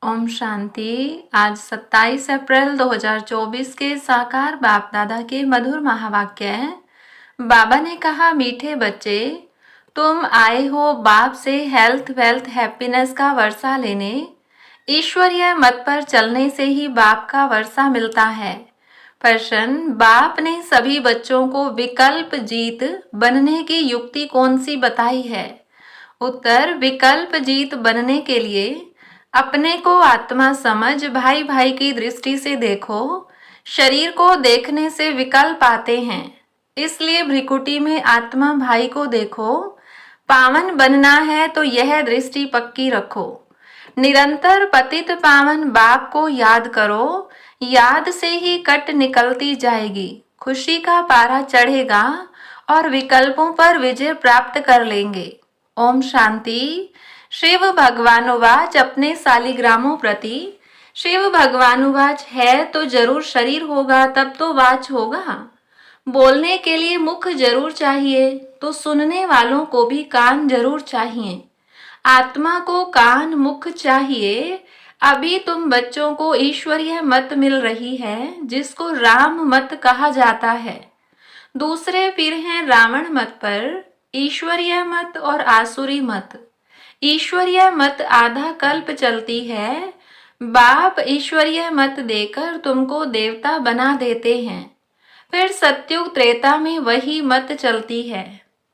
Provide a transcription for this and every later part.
ओम शांति। आज 27 अप्रैल 2024 के साकार बाप दादा के मधुर महावाक्य हैं। बाबा ने कहा, मीठे बच्चे, तुम आए हो बाप से हेल्थ वेल्थ हैप्पीनेस का वर्षा लेने। ईश्वरीय मत पर चलने से ही बाप का वर्षा मिलता है। प्रश्न, बाप ने सभी बच्चों को विकल्प जीत बनने की युक्ति कौन सी बताई है? उत्तर, विकल्प जीत बनने के लिए अपने को आत्मा समझ भाई भाई की दृष्टि से देखो। शरीर को देखने से विकल्प आते हैं, इसलिए भ्रिकुटी में आत्मा भाई को देखो। पावन बनना है तो यह दृष्टि पक्की रखो। निरंतर पतित पावन बाप को याद करो। याद से ही कट निकलती जाएगी, खुशी का पारा चढ़ेगा और विकल्पों पर विजय प्राप्त कर लेंगे। ओम शांति। शिव भगवानुवाच अपने सालिग्रामों प्रति। शिव भगवानुवाच है तो जरूर शरीर होगा, तब तो वाच होगा। बोलने के लिए मुख जरूर चाहिए, तो सुनने वालों को भी कान जरूर चाहिए। आत्मा को कान मुख चाहिए। अभी तुम बच्चों को ईश्वरीय मत मिल रही है, जिसको राम मत कहा जाता है। दूसरे फिर हैं रावण मत पर, ईश्वरीय मत और आसुरी मत। ईश्वरीय मत आधा कल्प चलती है। बाप ईश्वरीय मत देकर तुमको देवता बना देते हैं। फिर सत्युग त्रेता में वही मत चलती है।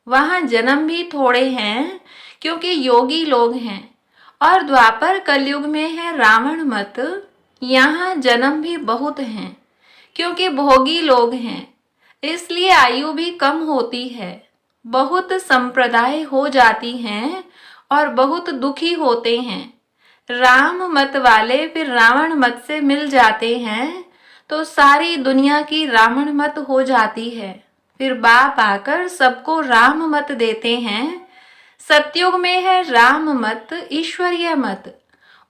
वहां जन्म भी थोड़े हैं, क्योंकि योगी लोग हैं। और द्वापर कलयुग में है रावण मत। यहाँ जन्म भी बहुत हैं, क्योंकि भोगी लोग हैं, इसलिए आयु भी कम होती है। बहुत संप्रदाय हो जाती हैं और बहुत दुखी होते हैं। राम मत वाले फिर रावण मत से मिल जाते हैं, तो सारी दुनिया की रावण मत हो जाती है। फिर बाप आकर सबको राम मत देते हैं। सतयुग में है राम मत, ईश्वरीय मत।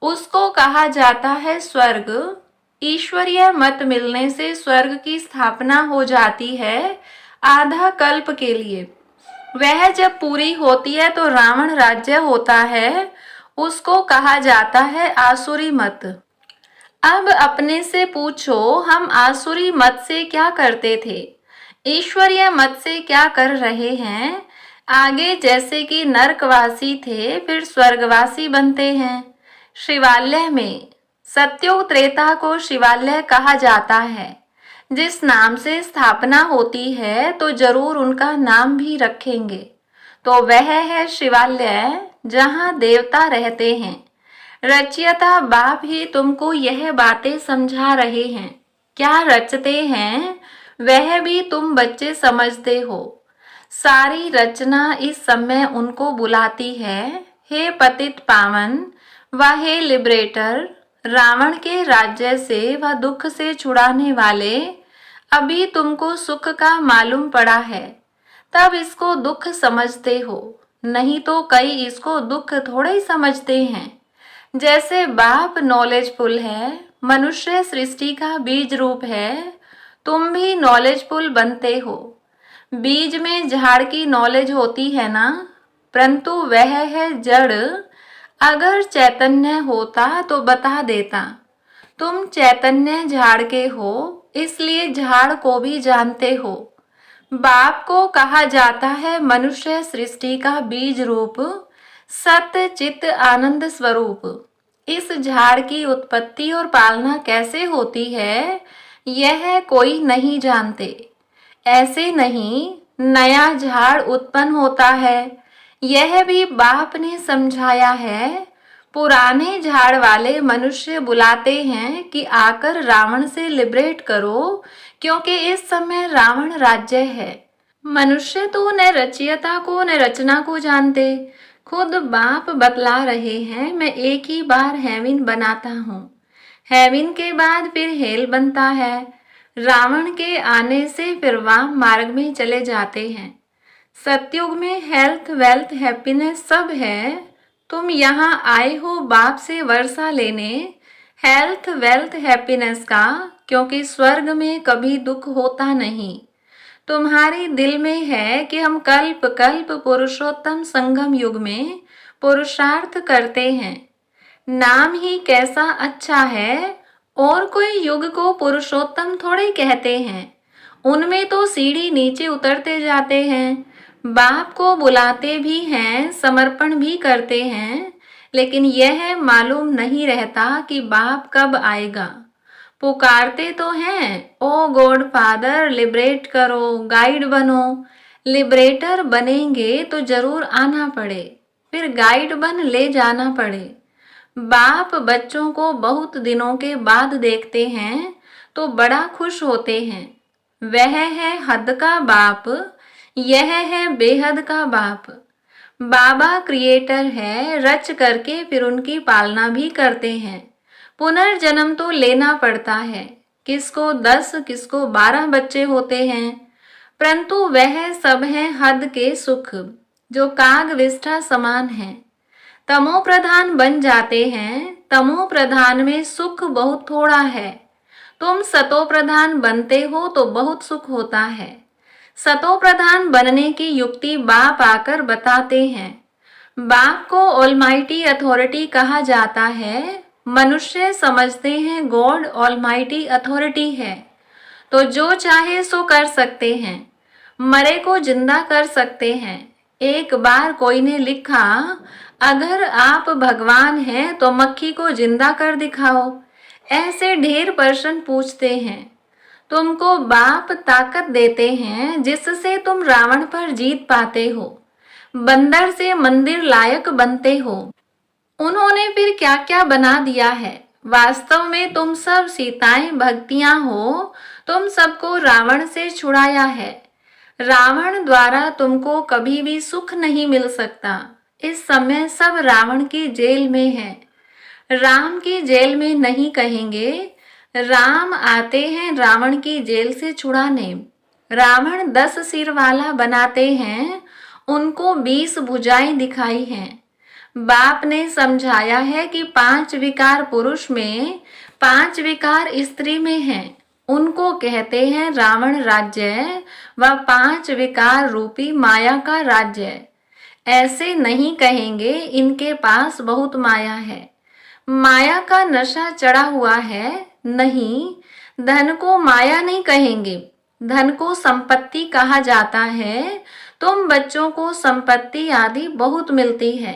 उसको कहा जाता है स्वर्ग। ईश्वरीय मत मिलने से स्वर्ग की स्थापना हो जाती है आधा कल्प के लिए। वह जब पूरी होती है तो रावण राज्य होता है। उसको कहा जाता है आसुरी मत। अब अपने से पूछो, हम आसुरी मत से क्या करते थे, ईश्वरीय मत से क्या कर रहे हैं? आगे जैसे कि नरकवासी थे, फिर स्वर्गवासी बनते हैं। शिवालय में सत्युग त्रेता को शिवालय कहा जाता है। जिस नाम से स्थापना होती है तो जरूर उनका नाम भी रखेंगे। तो वह है शिवालय, जहाँ देवता रहते हैं। रचयिता बाप ही तुमको यह बातें समझा रहे हैं। क्या रचते हैं वह भी तुम बच्चे समझते हो। सारी रचना इस समय उनको बुलाती है, हे पतित पावन व हे लिबरेटर, रावण के राज्य से व दुख से छुड़ाने वाले। अभी तुमको सुख का मालूम पड़ा है, तब इसको दुख समझते हो, नहीं तो कई इसको दुख थोड़े ही समझते हैं। जैसे बाप नॉलेजफुल है, मनुष्य सृष्टि का बीज रूप है, तुम भी नॉलेजफुल बनते हो। बीज में झाड़ की नॉलेज होती है ना, परंतु वह है जड़। अगर चैतन्य होता तो बता देता। तुम चैतन्य झाड़ के हो, इसलिए झाड़ को भी जानते हो। बाप को कहा जाता है मनुष्य सृष्टि का बीज रूप, सत्य चित्त आनंद स्वरूप। इस झाड़ की उत्पत्ति और पालना कैसे होती है, यह कोई नहीं जानते। ऐसे नहीं नया झाड़ उत्पन्न होता है, यह भी बाप ने समझाया है। पुराने झाड़ वाले मनुष्य बुलाते हैं कि आकर रावण से लिबरेट करो, क्योंकि इस समय रावण राज्य है। मनुष्य तो न रचयिता को न रचना को जानते। खुद बाप बतला रहे हैं, मैं एक ही बार हेविन बनाता हूँ, हेविन के बाद फिर हेल बनता है। रावण के आने से फिर वाम मार्ग में चले जाते हैं। सतयुग में हेल्थ वेल्थ हैप्पीनेस सब है। तुम यहाँ आए हो बाप से वर्षा लेने, हेल्थ वेल्थ हैप्पीनेस का, क्योंकि स्वर्ग में कभी दुख होता नहीं। तुम्हारे दिल में है कि हम कल्प कल्प पुरुषोत्तम संगम युग में पुरुषार्थ करते हैं। नाम ही कैसा अच्छा है। और कोई युग को पुरुषोत्तम थोड़े कहते हैं, उनमें तो सीढ़ी नीचे उतरते जाते हैं। बाप को बुलाते भी हैं, समर्पण भी करते हैं, लेकिन यह मालूम नहीं रहता कि बाप कब आएगा। पुकारते तो हैं, ओ गॉड फादर लिबरेट करो, गाइड बनो। लिबरेटर बनेंगे तो जरूर आना पड़े, फिर गाइड बन ले जाना पड़े। बाप बच्चों को बहुत दिनों के बाद देखते हैं तो बड़ा खुश होते हैं। वह है हद का बाप, यह है बेहद का बाप। बाबा क्रिएटर है, रच करके फिर उनकी पालना भी करते हैं। पुनर्जन्म तो लेना पड़ता है, किसको 10 किसको 12 बच्चे होते हैं, परंतु वह सब है हद के सुख जो काग विष्ठा समान है। तमो प्रधान बन जाते हैं, तमो प्रधान में सुख बहुत थोड़ा है। तुम सतो प्रधान बनते हो तो बहुत सुख होता है। सतो प्रधान बनने की युक्ति बाप आकर बताते हैं। बाप को ऑलमाइटी अथॉरिटी कहा जाता है। मनुष्य समझते हैं गॉड ऑलमाइटी अथॉरिटी है, तो जो चाहे सो कर सकते हैं, मरे को जिंदा कर सकते हैं। एक बार कोई ने लिखा, अगर आप भगवान हैं तो मक्खी को जिंदा कर दिखाओ। ऐसे ढेर प्रश्न पूछते हैं। तुमको बाप ताकत देते हैं जिससे तुम रावण पर जीत पाते हो, बंदर से मंदिर लायक बनते हो। उन्होंने फिर क्या क्या बना दिया है। वास्तव में तुम सब सीताएं भक्तियां हो, तुम सबको रावण से छुड़ाया है। रावण द्वारा तुमको कभी भी सुख नहीं मिल सकता। इस समय सब रावण की जेल में है, राम की जेल में नहीं कहेंगे। राम आते हैं रावण की जेल से छुड़ाने। रावण 10 सिर वाला बनाते हैं, उनको 20 भुजाएं दिखाई हैं। बाप ने समझाया है कि 5 विकार पुरुष में 5 विकार स्त्री में हैं। उनको कहते हैं रावण राज्य व 5 विकार रूपी माया का राज्य। ऐसे नहीं कहेंगे इनके पास बहुत माया है, माया का नशा चढ़ा हुआ है। नहीं, धन को माया नहीं कहेंगे, धन को संपत्ति कहा जाता है। तुम बच्चों को संपत्ति आदि बहुत मिलती है,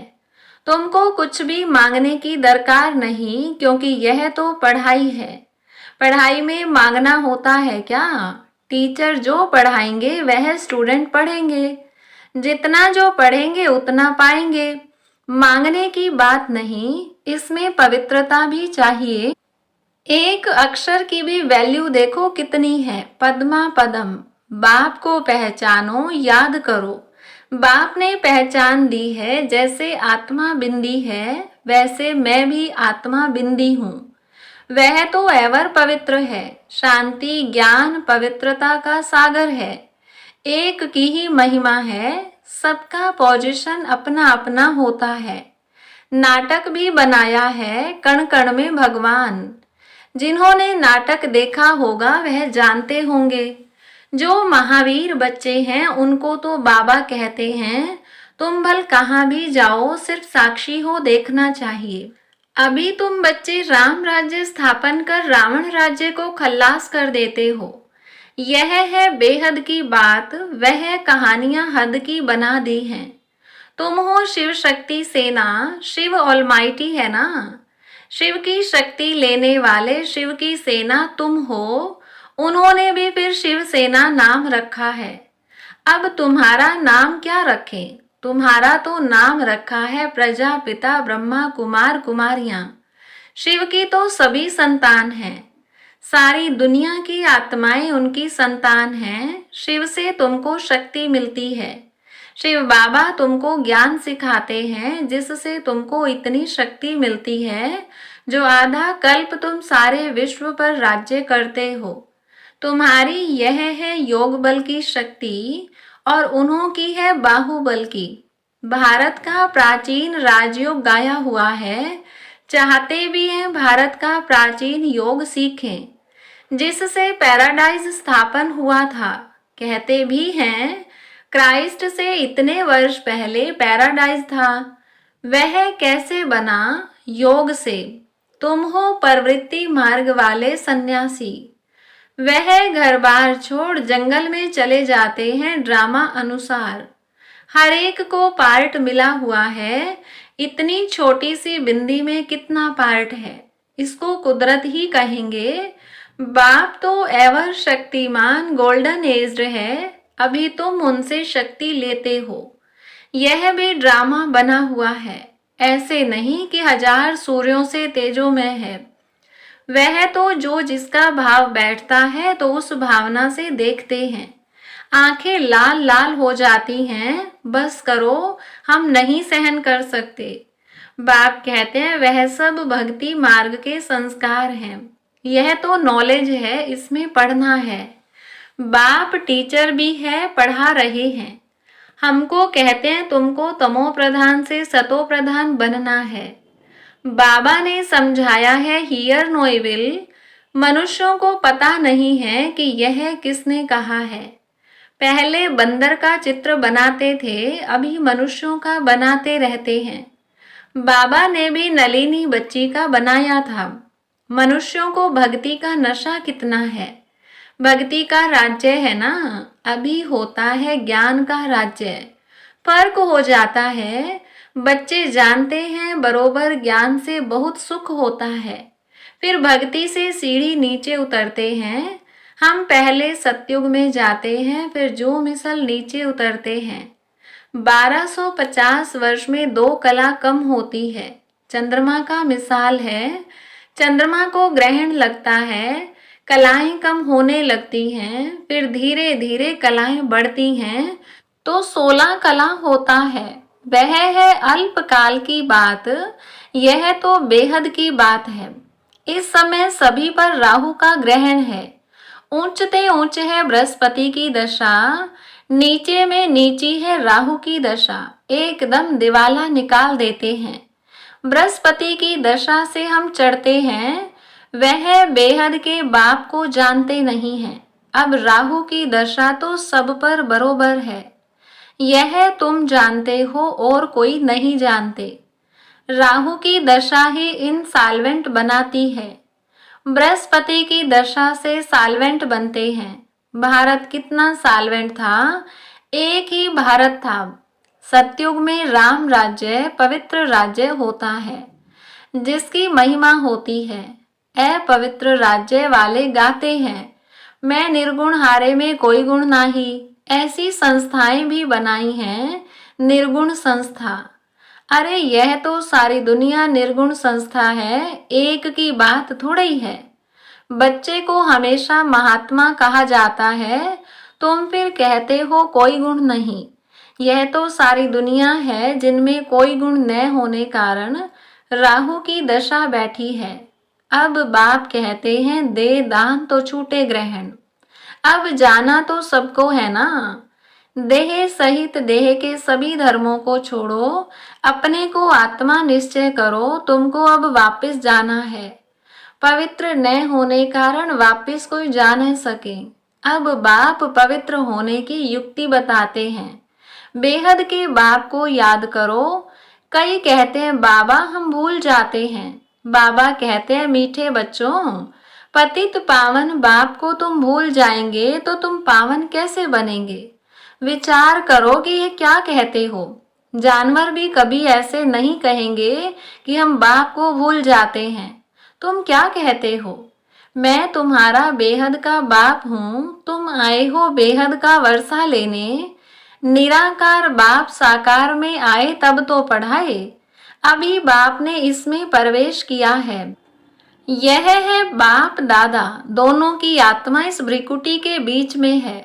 तुमको कुछ भी मांगने की दरकार नहीं, क्योंकि यह तो पढ़ाई है। पढ़ाई में मांगना होता है क्या? टीचर जो पढ़ाएंगे वह स्टूडेंट पढ़ेंगे, जितना जो पढ़ेंगे उतना पाएंगे। मांगने की बात नहीं, इसमें पवित्रता भी चाहिए। एक अक्षर की भी वैल्यू देखो कितनी है, पद्मा पदम। बाप को पहचानो, याद करो। बाप ने पहचान दी है, जैसे आत्मा बिंदी है वैसे मैं भी आत्मा बिंदी हूँ। वह तो एवर पवित्र है, शांति ज्ञान पवित्रता का सागर है। एक की ही महिमा है, सबका पोजीशन अपना अपना होता है। नाटक भी बनाया है, कण कण में भगवान। जिन्होंने नाटक देखा होगा वह जानते होंगे। जो महावीर बच्चे हैं उनको तो बाबा कहते हैं, तुम भल कहाँ भी जाओ सिर्फ साक्षी हो देखना चाहिए। अभी तुम बच्चे राम राज्य स्थापन कर रावण राज्य को खल्लास कर देते हो। यह है बेहद की बात, वह कहानियां हद की बना दी हैं। तुम हो शिव शक्ति सेना, शिव ऑलमाइटी है ना। शिव की शक्ति लेने वाले शिव की सेना तुम हो। उन्होंने भी फिर शिव सेना नाम रखा है। अब तुम्हारा नाम क्या रखें? तुम्हारा तो नाम रखा है प्रजापिता ब्रह्मा कुमार कुमारियां। शिव की तो सभी संतान हैं, सारी दुनिया की आत्माएं उनकी संतान हैं। शिव से तुमको शक्ति मिलती है। शिव बाबा तुमको ज्ञान सिखाते हैं, जिससे तुमको इतनी शक्ति मिलती है जो आधा कल्प तुम सारे विश्व पर राज्य करते हो। तुम्हारी यह है योग बल की शक्ति और उन्हों की है बाहुबल की। भारत का प्राचीन राजयोग गाया हुआ है, चाहते भी हैं भारत का प्राचीन योग सीखें, जिससे पैराडाइज स्थापन हुआ था। कहते भी हैं क्राइस्ट से इतने वर्ष पहले पैराडाइज था। वह कैसे बना योग से। तुम हो प्रवृत्ति मार्ग वाले सन्यासी। वह घर बार छोड़ जंगल में चले जाते हैं ड्रामा अनुसार। हर एक को पार्ट मिला हुआ है। इतनी छोटी सी बिंदी में कितना पार्ट है, इसको कुदरत ही कहेंगे। बाप तो एवर शक्तिमान गोल्डन एज्ड है, अभी तुम उनसे शक्ति लेते हो। यह भी ड्रामा बना हुआ है, ऐसे नहीं कि हजार सूर्यों से तेजोमय है। वह तो जो जिसका भाव बैठता है तो उस भावना से देखते हैं। आंखें लाल लाल हो जाती हैं, बस करो, हम नहीं सहन कर सकते। बाप कहते हैं वह सब भक्ति मार्ग के संस्कार हैं। यह तो नॉलेज है, इसमें पढ़ना है। बाप टीचर भी है, पढ़ा रहे हैं। हमको कहते हैं तुमको तमो प्रधान से सतो प्रधान बनना है। बाबा ने समझाया है हियर नो इविल। मनुष्यों को पता नहीं है कि यह किसने कहा है। पहले बंदर का चित्र बनाते थे, अभी मनुष्यों का बनाते रहते हैं। बाबा ने भी नलिनी बच्ची का बनाया था। मनुष्यों को भक्ति का नशा कितना है। भक्ति का राज्य है ना, अभी होता है ज्ञान का राज्य। फर्क हो जाता है। बच्चे जानते हैं बरोबर ज्ञान से बहुत सुख होता है। फिर भक्ति से सीढ़ी नीचे उतरते हैं। हम पहले सतयुग में जाते हैं, फिर जो मिसल नीचे उतरते हैं। 1250 वर्ष में 2 कला कम होती है। चंद्रमा का मिसाल है। चंद्रमा को ग्रहण लगता है, कलाएं कम होने लगती हैं, फिर धीरे धीरे कलाएं बढ़ती हैं, तो 16 कला होता है। वह है अल्पकाल की बात, यह तो बेहद की बात है। इस समय सभी पर राहु का ग्रहण है। ऊंचते ऊंच है बृहस्पति की दशा, नीचे में नीची है राहु की दशा। एकदम दिवाला निकाल देते हैं। बृहस्पति की दशा से हम चढ़ते हैं। वह बेहद के बाप को जानते नहीं हैं। अब राहु की दशा तो सब पर बरोबर है। यह तुम जानते हो और कोई नहीं जानते। राहु की दशा ही इनसॉल्वेंट बनाती है। बृहस्पति की दशा से सॉल्वेंट बनते हैं। भारत कितना सॉल्वेंट था, एक ही भारत था। सतयुग में राम राज्य पवित्र राज्य होता है, जिसकी महिमा होती है। अपवित्र राज्य वाले गाते हैं मैं निर्गुण हारे में कोई गुण नहीं। ऐसी संस्थाएं भी बनाई हैं, निर्गुण संस्था। अरे यह तो सारी दुनिया निर्गुण संस्था है, एक की बात थोड़ी है। बच्चे को हमेशा महात्मा कहा जाता है, तुम फिर कहते हो कोई गुण नहीं। यह तो सारी दुनिया है जिनमें कोई गुण न होने कारण राहु की दशा बैठी है। अब बाप कहते हैं दे दान तो छूटे ग्रहण। अब जाना तो सबको है ना। देह सहित देह के सभी धर्मों को छोड़ो, अपने को आत्मा निश्चय करो। तुमको अब वापस जाना है। पवित्र न होने कारण वापस कोई जा न सके। अब बाप पवित्र होने की युक्ति बताते हैं। बेहद के बाप को याद करो। कई कहते हैं बाबा हम भूल जाते हैं। बाबा कहते हैं मीठे बच्चों, पतित पावन बाप को तुम भूल जाएंगे तो तुम पावन कैसे बनेंगे। विचार करो कि ये क्या कहते हो। जानवर भी कभी ऐसे नहीं कहेंगे कि हम बाप को भूल जाते हैं। तुम क्या कहते हो, मैं तुम्हारा बेहद का बाप हूँ, तुम आए हो बेहद का वर्षा लेने। निराकार बाप साकार में आए तब तो पढ़ाए, अभी बाप ने इसमें प्रवेश किया है। यह है बाप दादा, दोनों की आत्मा इस भ्रिकुटी के बीच में है।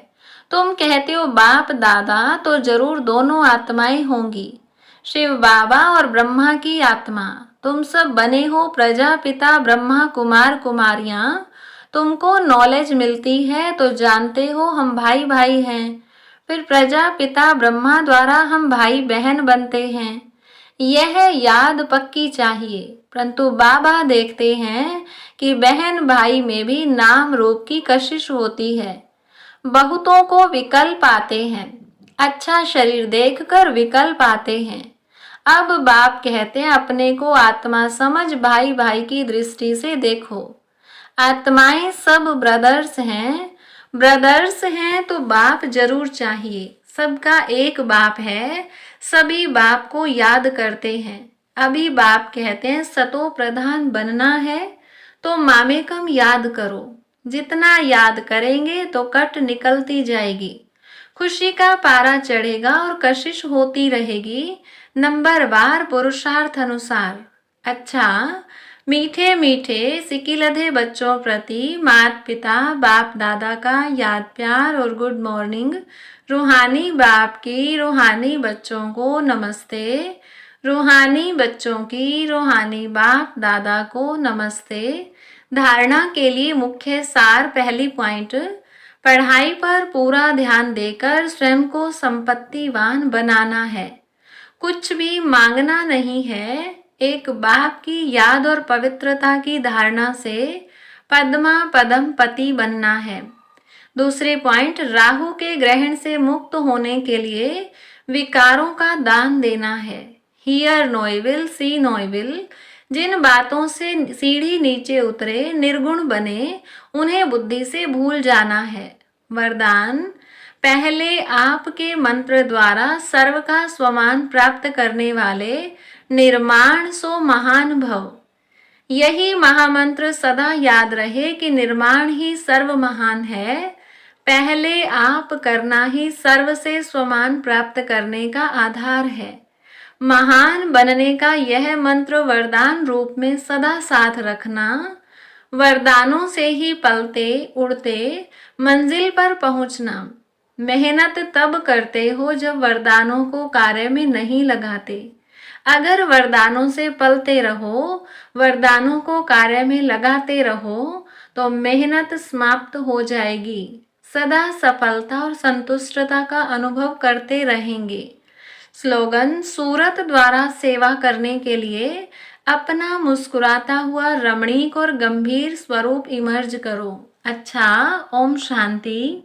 तुम कहते हो बाप दादा, तो जरूर दोनों आत्माएं होंगी, शिव बाबा और ब्रह्मा की आत्मा। तुम सब बने हो प्रजापिता ब्रह्मा कुमार कुमारियां। तुमको नॉलेज मिलती है तो जानते हो हम भाई भाई हैं। फिर प्रजापिता ब्रह्मा द्वारा हम भाई बहन बनते हैं। यह याद पक्की चाहिए। परंतु बाबा देखते हैं कि बहन भाई में भी नाम रूप की कशिश होती है। बहुतों को विकल्प आते हैं, अच्छा शरीर देखकर विकल्प आते हैं। अब बाप कहते हैं अपने को आत्मा समझ भाई भाई की दृष्टि से देखो। आत्माएं सब ब्रदर्स हैं तो बाप जरूर चाहिए। सबका एक बाप है, सभी बाप को याद करते हैं। अभी बाप कहते हैं सतो प्रधान बनना है तो मामेकम याद करो। जितना याद करेंगे तो कट निकलती जाएगी, खुशी का पारा चढ़ेगा और कशिश होती रहेगी नंबरवार पुरुषार्थ अनुसार। अच्छा, मीठे मीठे सिकिलधे बच्चों प्रति माता पिता बाप दादा का याद प्यार और गुड मॉर्निंग। रूहानी बाप की रूहानी बच्चों को नमस्ते। रूहानी बच्चों की रूहानी बाप दादा को नमस्ते। धारणा के लिए मुख्य सार, पहली पॉइंट, पढ़ाई पर पूरा ध्यान देकर स्वयं को संपत्तिवान बनाना है। कुछ भी मांगना नहीं है, एक बाप की याद और पवित्रता की धारणा से पद्मा पदम पति बनना है। दूसरे पॉइंट, राहु के ग्रहण से मुक्त होने के लिए विकारों का दान देना है। Hear no evil, see no evil. जिन बातों से सीढ़ी नीचे उतरे, निर्गुण बने, उन्हें बुद्धि से भूल जाना है। वरदान, पहले आपके मंत्र द्वारा सर्व का स्वमान प्राप्त करने वाले निर्माण सो महान भव। यही महामंत्र सदा याद रहे कि निर्माण ही सर्व महान है। पहले आप करना ही सर्व से स्वमान प्राप्त करने का आधार है। महान बनने का यह मंत्र वरदान रूप में सदा साथ रखना। वरदानों से ही पलते उड़ते मंजिल पर पहुंचना। मेहनत तब करते हो जब वरदानों को कार्य में नहीं लगाते। अगर वरदानों से पलते रहो, वरदानों को कार्य में लगाते रहो तो मेहनत समाप्त हो जाएगी। सदा सफलता और संतुष्टता का अनुभव करते रहेंगे। स्लोगन, सूरत द्वारा सेवा करने के लिए अपना मुस्कुराता हुआ रमणीक और गंभीर स्वरूप इमर्ज करो। अच्छा, ओम शांति।